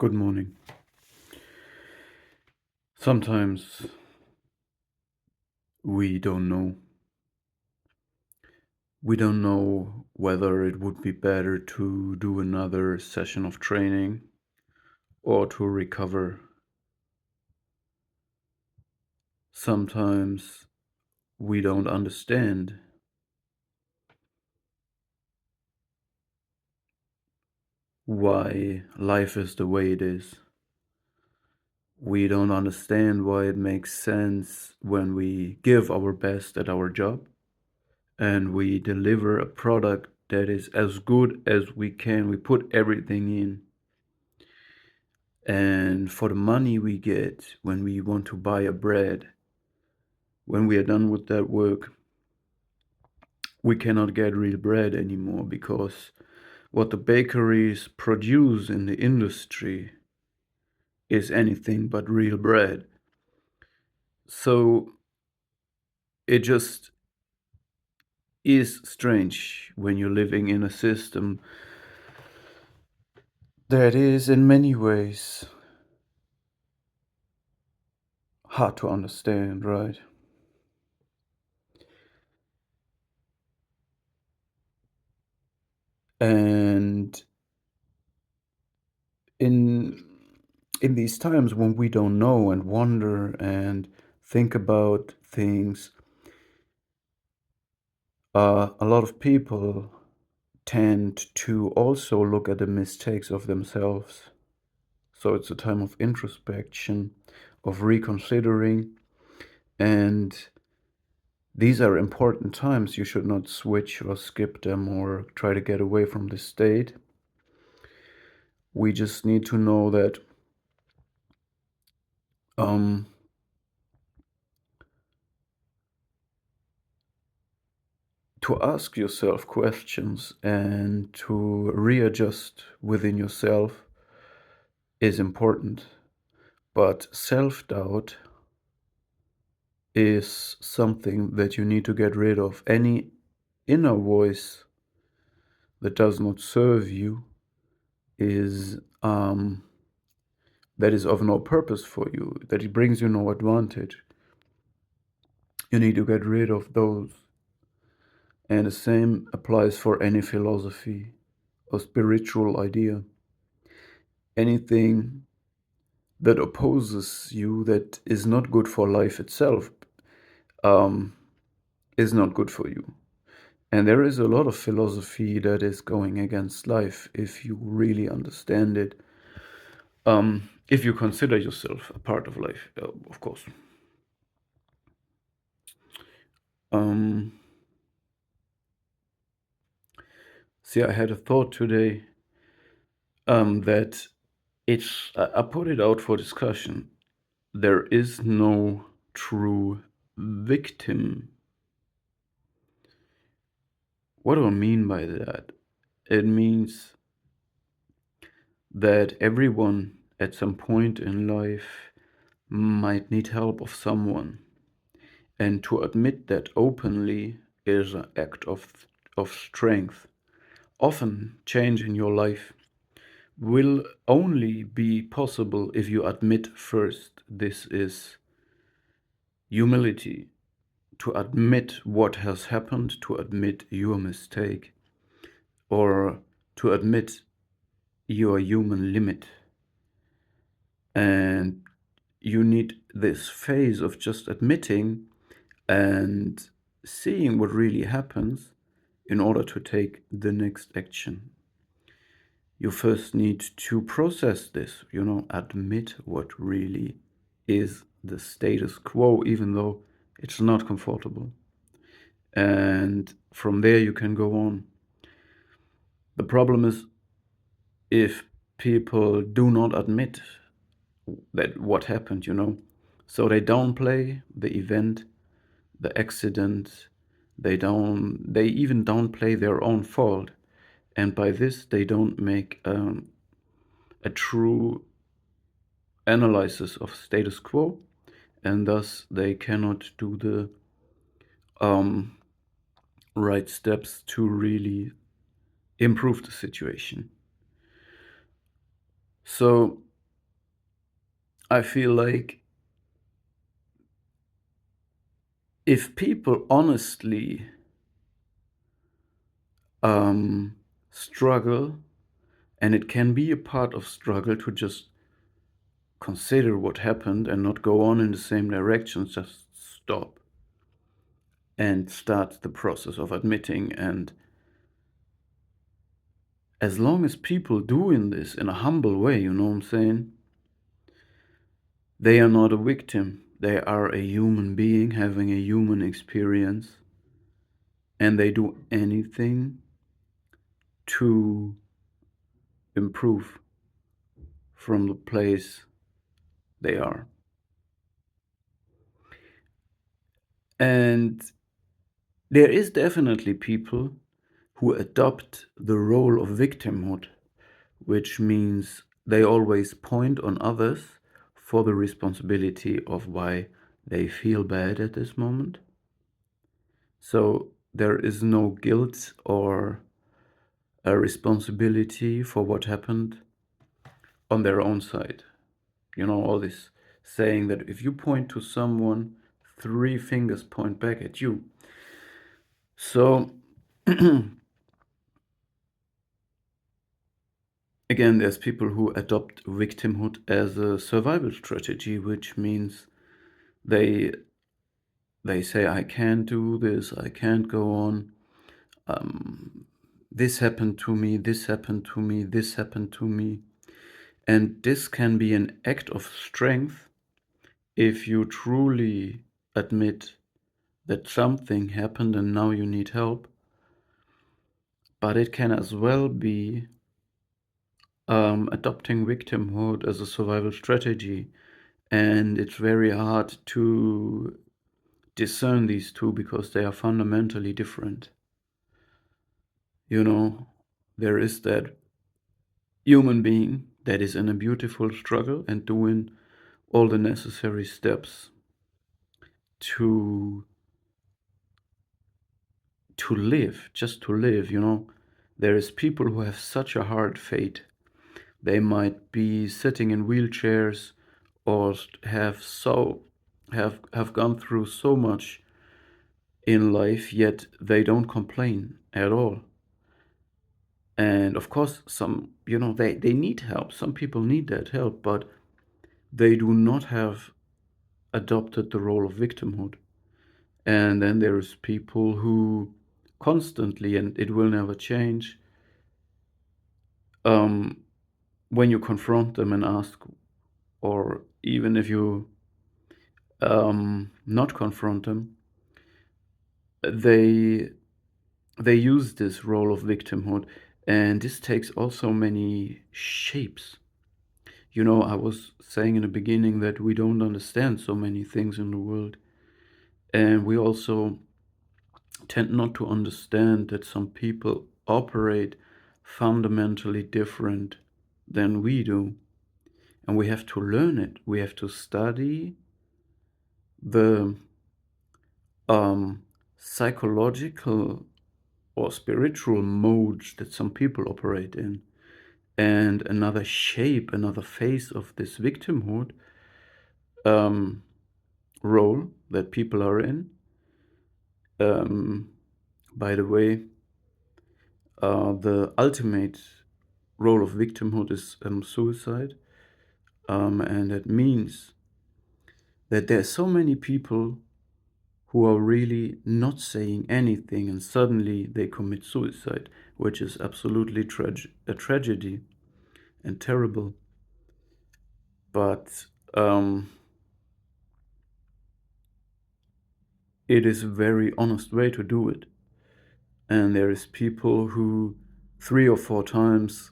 Good morning. Sometimes we don't know. We don't know whether it would be better to do another session of training or to recover. Sometimes we don't understand why life is the way it is. We don't understand why it makes sense when we give our best at our job and we deliver a product that is as good as we can. We put everything in. And for the money we get when we want to buy a bread, when we are done with that work, we cannot get real bread anymore because what the bakeries produce in the industry is anything but real bread. So it just is strange when you're living in a system that is in many ways hard to understand, right? And in in these times when we don't know and wonder and think about things, a lot of people tend to also look at the mistakes of themselves. So it's a time of introspection, of reconsidering, and these are important times. You should not switch or skip them or try to get away from the state. We just need to know that um, to ask yourself questions and to readjust within yourself is important. But self-doubt is something that you need to get rid of. Any inner voice that does not serve you is that is of no purpose for you, that it brings you no advantage. You need to get rid of those. And the same applies for any philosophy or spiritual idea. Anything that opposes you, that is not good for life itself, um, is not good for you. And there is a lot of philosophy that is going against life if you really understand it. If you consider yourself a part of life, of course. Um, See, I had a thought today that I put it out for discussion. There is no true victim. What do I mean by that? It means that everyone at some point in life might need help of someone. And to admit that openly is an act of strength. Often, change in your life will only be possible if you admit first. This is humility. To admit what has happened, to admit your mistake, or to admit your human limit. And you need this phase of just admitting and seeing what really happens in order to take the next action. You first need to process this, admit what really is the status quo, even though it's not comfortable. And from there you can go on. The problem is if people do not admit that what happened. So they downplay the event, the accident, they even downplay their own fault. And by this, they don't make a true analysis of status quo, and thus they cannot do the um, right steps to really improve the situation. So I feel like if people honestly um, struggle, and it can be a part of struggle to just consider what happened and not go on in the same direction, just stop and start the process of admitting. And as long as people doing this in a humble way, you know what I'm saying? They are not a victim. They are a human being having a human experience, and they do anything to improve from the place they are. And there is definitely people who adopt the role of victimhood, which means they always point on others for the responsibility of why they feel bad at this moment. So there is no guilt or a responsibility for what happened on their own side. You know, all this saying that if you point to someone, three fingers point back at you. So again, there's people who adopt victimhood as a survival strategy, which means they they say, I can't do this, I can't go on. This happened to me, this happened to me, this happened to me. And this can be an act of strength if you truly admit that something happened and now you need help. But it can as well be adopting victimhood as a survival strategy. And it's very hard to discern these two because they are fundamentally different. You know, there is that human being that is in a beautiful struggle and doing all the necessary steps to live, just to live, you know. There is people who have such a hard fate. They might be sitting in wheelchairs or have gone through so much in life, yet they don't complain at all. And of course, some, you know, they need help. Some people need that help, but they do not have adopted the role of victimhood. And then there's people who constantly, and it will never change, um, when you confront them and ask, or even if you not confront them, they they use this role of victimhood, and this takes also many shapes. You know, I was saying in the beginning that we don't understand so many things in the world, and we also tend not to understand that some people operate fundamentally different than we do. And we have to learn it. We have to study the psychological or spiritual modes that some people operate in. And another shape, another face of this victimhood um, role that people are in. Um, by the way, the ultimate role of victimhood is suicide. And that means that there are so many people who are really not saying anything and suddenly they commit suicide, which is absolutely a tragedy and terrible. But it is a very honest way to do it. And there is people who 3 or 4 times,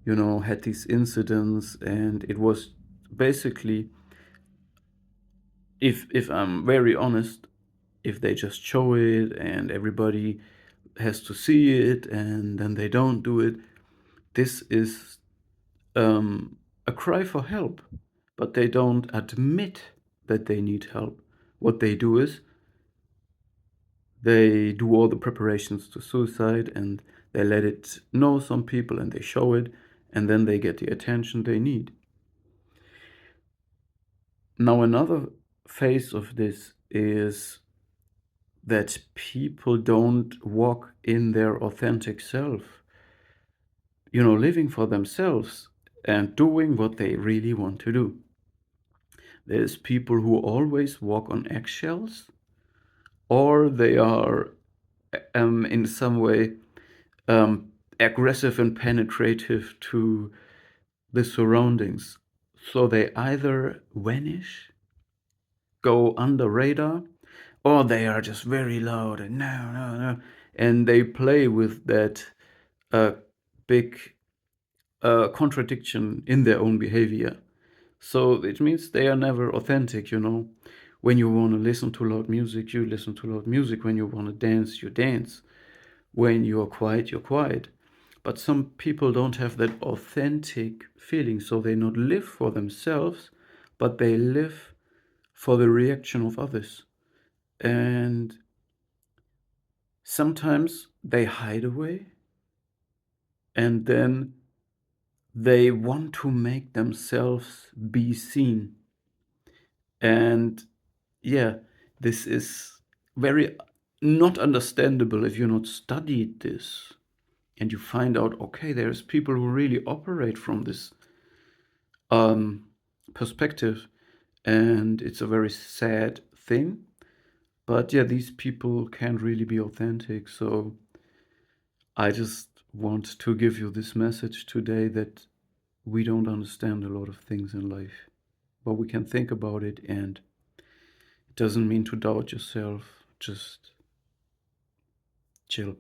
you know, had these incidents, and it was basically, if I'm very honest, if they just show it and everybody has to see it and then they don't do it, this is a cry for help, but they don't admit that they need help. What they do is they do all the preparations to suicide and they let it know some people and they show it, and then they get the attention they need. Now, another phase of this is that people don't walk in their authentic self, living for themselves and doing what they really want to do. There's people who always walk on eggshells, or they are in some way aggressive and penetrative to the surroundings. So they either vanish, go under radar, or they are just very loud and no, no, no. And they play with that uh, big contradiction in their own behavior. So it means they are never authentic. When you want to listen to loud music, you listen to loud music. When you want to dance, you dance. When you're quiet, you're quiet. But some people don't have that authentic feeling, so they not live for themselves, but they live for the reaction of others. And sometimes they hide away, and then they want to make themselves be seen. And yeah, this is very not understandable if you not studied this and you find out, okay, there's people who really operate from this um, perspective, and it's a very sad thing. But yeah, these people can't really be authentic. So I just want to give you this message today that we don't understand a lot of things in life, but we can think about it, and it doesn't mean to doubt yourself. Just chill.